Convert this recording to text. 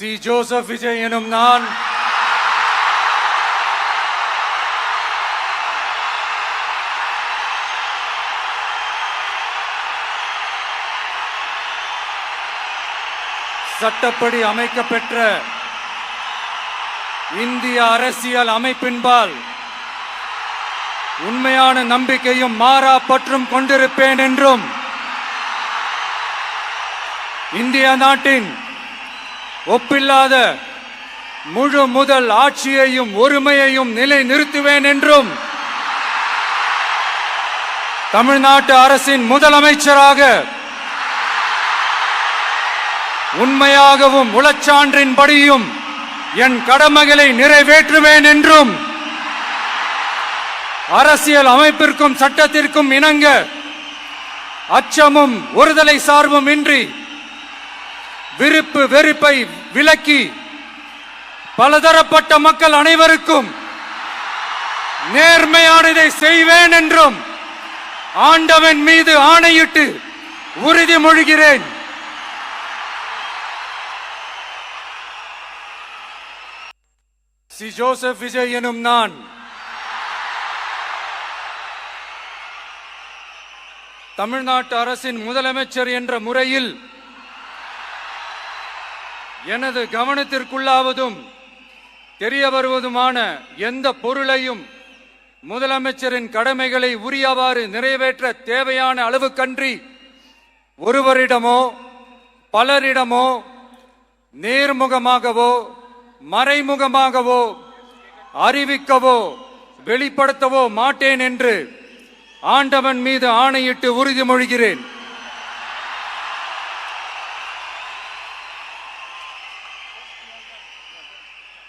C. Joseph Vijay எனும் நான் சட்டப்படி அமைக்கப்பெற்ற இந்திய அரசியல் அமைப்பின்பால் உண்மையான நம்பிக்கையும் மாறா பற்றும் கொண்டிருப்பேன் என்றும் இந்திய நாட்டின் ஒப்பில்லாத முழு முதல் ஆட்சியையும் ஒருமையையும் நிலைநிறுத்துவேன் என்றும் தமிழ்நாட்டு அரசின் முதலமைச்சராக உண்மையாகவும் உளச்சான்றின்படியும் என் கடமைகளை நிறைவேற்றுவேன் என்றும் அரசியல் அமைப்பிற்கும் சட்டத்திற்கும் இணங்க அச்சமும் ஒருதலை சார்பும் இன்றி விருப்பு வெறுப்பை விலக்கி பலதரப்பட்ட மக்கள் அனைவருக்கும் நேர்மையானதை செய்வேன் என்றும் ஆண்டவன் மீது ஆணையிட்டு உறுதிமொழிகிறேன். சி. ஜோசப் விஜய் எனும் நான் தமிழ்நாட்டு அரசின் முதலமைச்சர் என்ற முறையில் எனது கவனத்திற்குள்ளாவதும் தெரிய வருவதுமான எந்த பொருளையும் முதலமைச்சரின் கடமைகளை உரியவாறு நிறைவேற்ற தேவையான அளவுக்கன்றி ஒருவரிடமோ பலரிடமோ நேர்முகமாகவோ மறைமுகமாகவோ அறிவிக்கவோ வெளிப்படுத்தவோ மாட்டேன் என்று ஆண்டவன் மீது ஆணையிட்டு உறுதிமொழிகிறேன்.